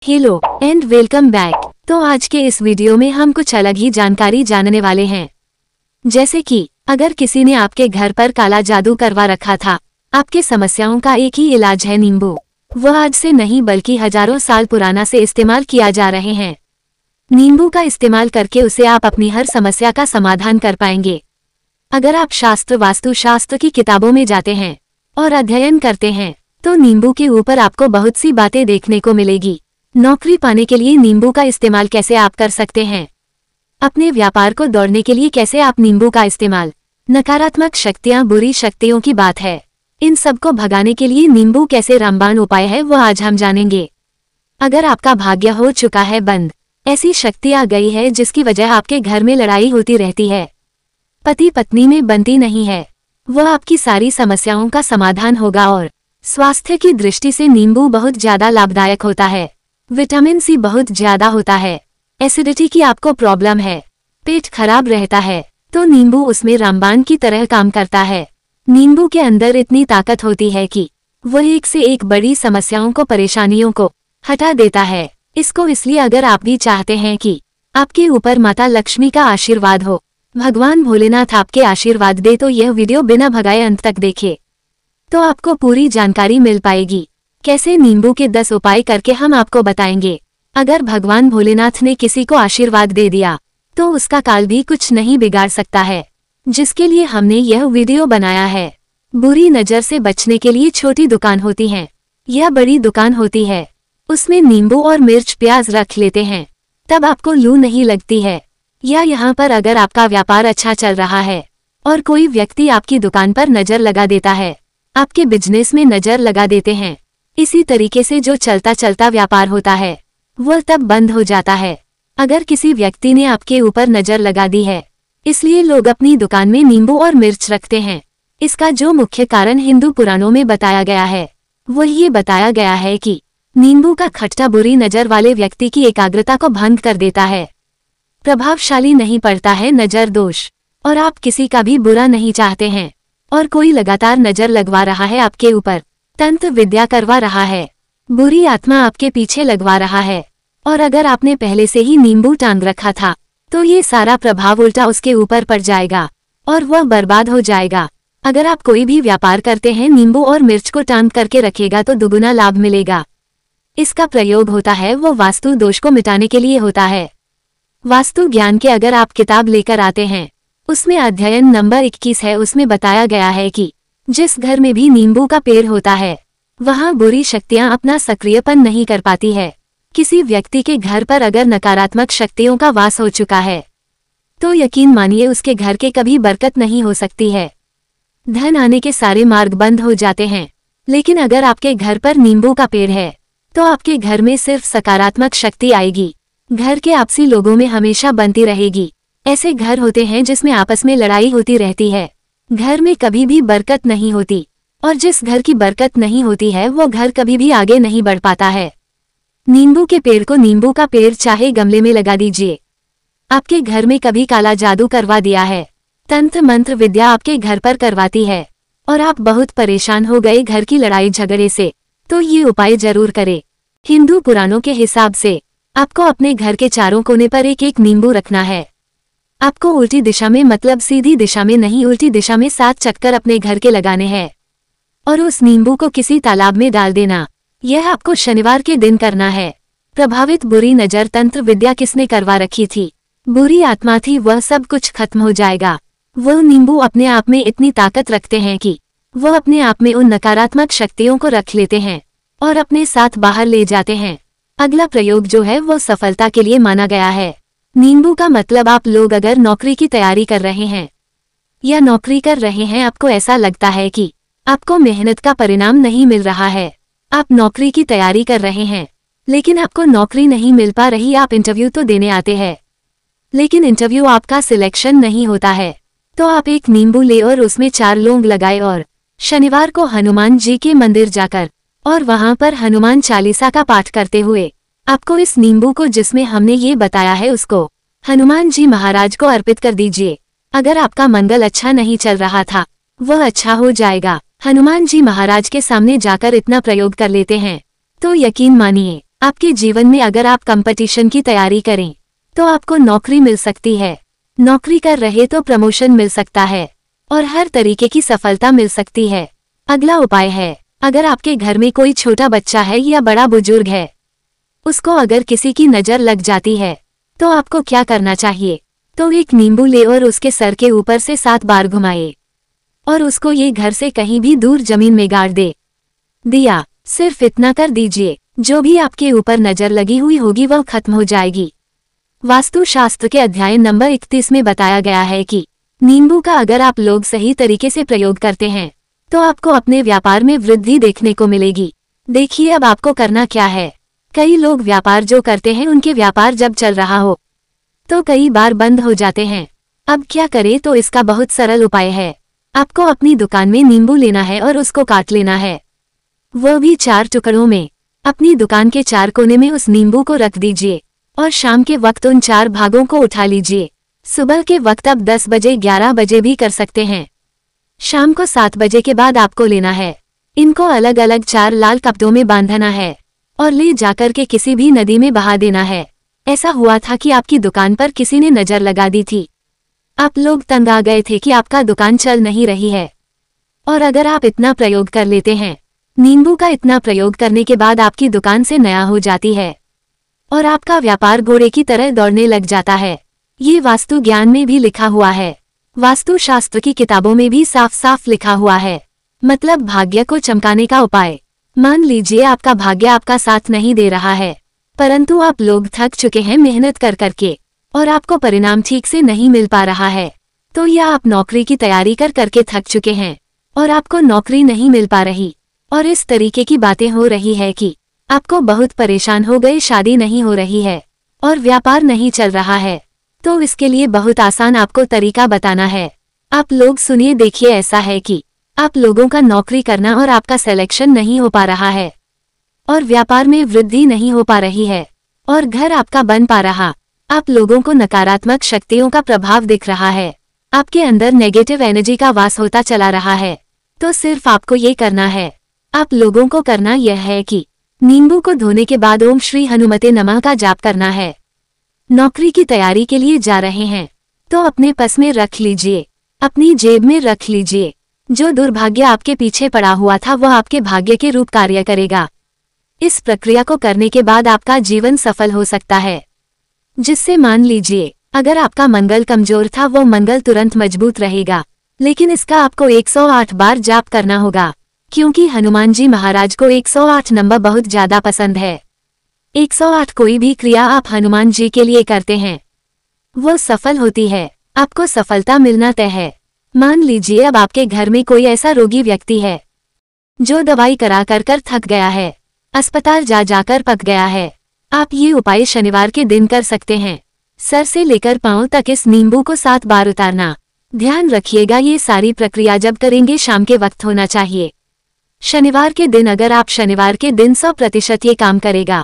Hello and welcome back. तो आज के इस वीडियो में हम कुछ अलग ही जानकारी जानने वाले हैं। जैसे कि अगर किसी ने आपके घर पर काला जादू करवा रखा था, आपके समस्याओं का एक ही इलाज है नींबू। वह आज से नहीं बल्कि हजारों साल पुराना से इस्तेमाल किया जा रहे हैं। नींबू का इस्तेमाल करके उसे आप अपनी हर समस्या का समाधान कर पाएंगे। अगर आप शास्त्र वास्तुशास्त्र की किताबों में जाते हैं और अध्ययन करते हैं तो नींबू के ऊपर आपको बहुत सी बातें देखने को मिलेगी। नौकरी पाने के लिए नींबू का इस्तेमाल कैसे आप कर सकते हैं, अपने व्यापार को दौड़ने के लिए कैसे आप नींबू का इस्तेमाल, नकारात्मक शक्तियां बुरी शक्तियों की बात है, इन सब को भगाने के लिए नींबू कैसे रामबाण उपाय है वो आज हम जानेंगे। अगर आपका भाग्य हो चुका है बंद, ऐसी शक्ति आ गई है जिसकी वजह आपके घर में लड़ाई होती रहती है, पति पत्नी में बनती नहीं है, वह आपकी सारी समस्याओं का समाधान होगा। और स्वास्थ्य की दृष्टि से नींबू बहुत ज्यादा लाभदायक होता है। विटामिन सी बहुत ज्यादा होता है। एसिडिटी की आपको प्रॉब्लम है, पेट खराब रहता है, तो नींबू उसमें रामबाण की तरह काम करता है। नींबू के अंदर इतनी ताकत होती है कि वह एक से एक बड़ी समस्याओं को, परेशानियों को हटा देता है। इसको इसलिए अगर आप भी चाहते हैं कि आपके ऊपर माता लक्ष्मी का आशीर्वाद हो, भगवान भोलेनाथ आपके आशीर्वाद दे, तो यह वीडियो बिना भगाए अंत तक देखें, तो आपको पूरी जानकारी मिल पाएगी। कैसे नींबू के 10 उपाय करके हम आपको बताएंगे। अगर भगवान भोलेनाथ ने किसी को आशीर्वाद दे दिया तो उसका काल भी कुछ नहीं बिगाड़ सकता है, जिसके लिए हमने यह वीडियो बनाया है। बुरी नजर से बचने के लिए छोटी दुकान होती है या बड़ी दुकान होती है, उसमें नींबू और मिर्च प्याज रख लेते हैं, तब आपको लू नहीं लगती है। या यहाँ पर अगर आपका व्यापार अच्छा चल रहा है और कोई व्यक्ति आपकी दुकान पर नजर लगा देता है, आपके बिजनेस में नजर लगा देते हैं, इसी तरीके से जो चलता चलता व्यापार होता है वह तब बंद हो जाता है। अगर किसी व्यक्ति ने आपके ऊपर नजर लगा दी है, इसलिए लोग अपनी दुकान में नींबू और मिर्च रखते हैं। इसका जो मुख्य कारण हिंदू पुराणों में बताया गया है वह ये बताया गया है कि नींबू का खट्टा बुरी नजर वाले व्यक्ति की एकाग्रता को भंग कर देता है, प्रभावशाली नहीं पड़ता है नजर दोष, और आप किसी का भी बुरा नहीं चाहते हैं और कोई लगातार नजर लगवा रहा है आपके ऊपर, तंत्र विद्या करवा रहा है, बुरी आत्मा आपके पीछे लगवा रहा है, और अगर आपने पहले से ही नींबू टांग रखा था तो ये सारा प्रभाव उल्टा उसके ऊपर पड़ जाएगा और वह बर्बाद हो जाएगा। अगर आप कोई भी व्यापार करते हैं, नींबू और मिर्च को टांग करके रखेगा तो दुगुना लाभ मिलेगा। इसका प्रयोग होता है वो वास्तु दोष को मिटाने के लिए होता है। वास्तु ज्ञान के अगर आप किताब लेकर आते हैं, उसमें अध्ययन नंबर 21 है, उसमें बताया गया है कि जिस घर में भी नींबू का पेड़ होता है वहां बुरी शक्तियां अपना सक्रियपन नहीं कर पाती है। किसी व्यक्ति के घर पर अगर नकारात्मक शक्तियों का वास हो चुका है तो यकीन मानिए उसके घर के कभी बरकत नहीं हो सकती है, धन आने के सारे मार्ग बंद हो जाते हैं। लेकिन अगर आपके घर पर नींबू का पेड़ है तो आपके घर में सिर्फ सकारात्मक शक्ति आएगी, घर के आपसी लोगों में हमेशा बनती रहेगी। ऐसे घर होते हैं जिसमें आपस में लड़ाई होती रहती है, घर में कभी भी बरकत नहीं होती, और जिस घर की बरकत नहीं होती है वो घर कभी भी आगे नहीं बढ़ पाता है। नींबू के पेड़ को, नींबू का पेड़ चाहे गमले में लगा दीजिए। आपके घर में कभी काला जादू करवा दिया है, तंत्र मंत्र विद्या आपके घर पर करवाती है और आप बहुत परेशान हो गए घर की लड़ाई झगड़े से, तो ये उपाय जरूर करें। हिंदू पुराणों के हिसाब से आपको अपने घर के चारों कोने पर एक एक नींबू रखना है। आपको उल्टी दिशा में, मतलब सीधी दिशा में नहीं, उल्टी दिशा में 7 चक्कर अपने घर के लगाने हैं और उस नींबू को किसी तालाब में डाल देना। यह आपको शनिवार के दिन करना है। प्रभावित बुरी नजर, तंत्र विद्या किसने करवा रखी थी, बुरी आत्मा थी, वह सब कुछ खत्म हो जाएगा। वह नींबू अपने आप में इतनी ताकत रखते हैं कि वह अपने आप में उन नकारात्मक शक्तियों को रख लेते हैं और अपने साथ बाहर ले जाते हैं। अगला प्रयोग जो है वो सफलता के लिए माना गया है। नींबू का मतलब, आप लोग अगर नौकरी की तैयारी कर रहे हैं या नौकरी कर रहे हैं, आपको ऐसा लगता है कि आपको मेहनत का परिणाम नहीं मिल रहा है, आप नौकरी की तैयारी कर रहे हैं लेकिन आपको नौकरी नहीं मिल पा रही, आप इंटरव्यू तो देने आते हैं लेकिन इंटरव्यू आपका सिलेक्शन नहीं होता है, तो आप एक नींबू ले और उसमें 4 लौंग लगाए और शनिवार को हनुमान जी के मंदिर जाकर और वहां पर हनुमान चालीसा का पाठ करते हुए आपको इस नींबू को, जिसमें हमने ये बताया है, उसको हनुमान जी महाराज को अर्पित कर दीजिए। अगर आपका मंगल अच्छा नहीं चल रहा था वह अच्छा हो जाएगा। हनुमान जी महाराज के सामने जाकर इतना प्रयोग कर लेते हैं तो यकीन मानिए आपके जीवन में अगर आप कंपटीशन की तैयारी करें तो आपको नौकरी मिल सकती है। नौकरी कर रहे तो प्रमोशन मिल सकता है और हर तरीके की सफलता मिल सकती है। अगला उपाय है, अगर आपके घर में कोई छोटा बच्चा है या बड़ा बुजुर्ग है, उसको अगर किसी की नज़र लग जाती है तो आपको क्या करना चाहिए? तो एक नींबू ले और उसके सर के ऊपर से 7 बार घुमाए और उसको ये घर से कहीं भी दूर जमीन में गाड़ दे दिया। सिर्फ इतना कर दीजिए, जो भी आपके ऊपर नजर लगी हुई होगी वह खत्म हो जाएगी। वास्तुशास्त्र के अध्याय नंबर 31 में बताया गया है कि नींबू का अगर आप लोग सही तरीके से प्रयोग करते हैं तो आपको अपने व्यापार में वृद्धि देखने को मिलेगी। देखिए अब आपको करना क्या है। कई लोग व्यापार जो करते हैं उनके व्यापार जब चल रहा हो तो कई बार बंद हो जाते हैं। अब क्या करें? तो इसका बहुत सरल उपाय है। आपको अपनी दुकान में नींबू लेना है और उसको काट लेना है, वो भी 4 टुकड़ों में। अपनी दुकान के 4 कोने में उस नींबू को रख दीजिए और शाम के वक्त उन 4 भागों को उठा लीजिए। सुबह के वक्त आप 10 बजे 11 बजे भी कर सकते हैं। शाम को 7 बजे के बाद आपको लेना है। इनको अलग अलग 4 लाल कपड़ों में बांधना है और ले जाकर के किसी भी नदी में बहा देना है। ऐसा हुआ था कि आपकी दुकान पर किसी ने नजर लगा दी थी। आप लोग तंग आ गए थे कि आपका दुकान चल नहीं रही है। और अगर आप इतना प्रयोग कर लेते हैं, नींबू का इतना प्रयोग करने के बाद आपकी दुकान से नया हो जाती है और आपका व्यापार घोड़े की तरह दौड़ने लग जाता है। ये वास्तु ज्ञान में भी लिखा हुआ है, वास्तुशास्त्र की किताबों में भी साफ साफ लिखा हुआ है। मतलब भाग्य को चमकाने का उपाय। मान लीजिए आपका भाग्य आपका साथ नहीं दे रहा है, परंतु आप लोग थक चुके हैं मेहनत कर करके और आपको परिणाम ठीक से नहीं मिल पा रहा है। तो या आप नौकरी की तैयारी कर करके थक चुके हैं और आपको नौकरी नहीं मिल पा रही और इस तरीके की बातें हो रही है कि आपको बहुत परेशान हो गए, शादी नहीं हो रही है और व्यापार नहीं चल रहा है। तो इसके लिए बहुत आसान आपको तरीका बताना है। आप लोग सुनिए, देखिए ऐसा है कि आप लोगों का नौकरी करना और आपका सिलेक्शन नहीं हो पा रहा है और व्यापार में वृद्धि नहीं हो पा रही है और घर आपका बन पा रहा। आप लोगों को नकारात्मक शक्तियों का प्रभाव दिख रहा है, आपके अंदर नेगेटिव एनर्जी का वास होता चला रहा है। तो सिर्फ आपको ये करना है, आप लोगों को करना यह है कि नींबू को धोने के बाद ओम श्री हनुमते नमः का जाप करना है। नौकरी की तैयारी के लिए जा रहे हैं तो अपने पास में रख लीजिए, अपनी जेब में रख लीजिए। जो दुर्भाग्य आपके पीछे पड़ा हुआ था वह आपके भाग्य के रूप कार्य करेगा। इस प्रक्रिया को करने के बाद आपका जीवन सफल हो सकता है, जिससे मान लीजिए अगर आपका मंगल कमजोर था वो मंगल तुरंत मजबूत रहेगा। लेकिन इसका आपको 108 बार जाप करना होगा, क्योंकि हनुमान जी महाराज को 108 नंबर बहुत ज्यादा पसंद है। 108 कोई भी क्रिया आप हनुमान जी के लिए करते हैं वो सफल होती है, आपको सफलता मिलना तय है। मान लीजिए अब आपके घर में कोई ऐसा रोगी व्यक्ति है जो दवाई करा कर थक गया है, अस्पताल जा जाकर पक गया है। आप ये उपाय शनिवार के दिन कर सकते हैं। सर से लेकर पांव तक इस नींबू को 7 बार उतारना। ध्यान रखिएगा ये सारी प्रक्रिया जब करेंगे शाम के वक्त होना चाहिए। शनिवार के दिन अगर आप शनिवार के दिन 100% ये काम करेगा।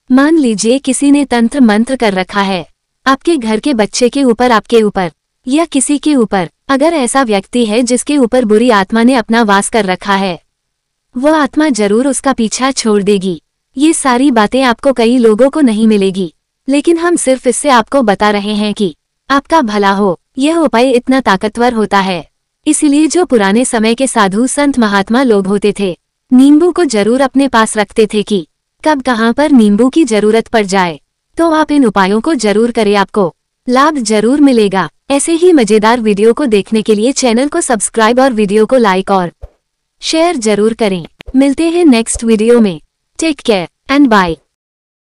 मान लीजिए किसी ने तंत्र मंत्र कर रखा है आपके घर के बच्चे के ऊपर, आपके ऊपर या किसी के ऊपर। अगर ऐसा व्यक्ति है जिसके ऊपर बुरी आत्मा ने अपना वास कर रखा है, वह आत्मा जरूर उसका पीछा छोड़ देगी। ये सारी बातें आपको कई लोगों को नहीं मिलेगी, लेकिन हम सिर्फ इससे आपको बता रहे हैं कि आपका भला हो। यह उपाय इतना ताकतवर होता है, इसलिए जो पुराने समय के साधु संत महात्मा लोग होते थे नींबू को जरूर अपने पास रखते थे कि कब कहाँ पर नींबू की जरूरत पड़ जाए तो आप इन उपायों को जरूर करें, आपको लाभ जरूर मिलेगा। ऐसे ही मजेदार वीडियो को देखने के लिए चैनल को सब्सक्राइब और वीडियो को लाइक और शेयर जरूर करें। मिलते हैं नेक्स्ट वीडियो में। Take care and bye.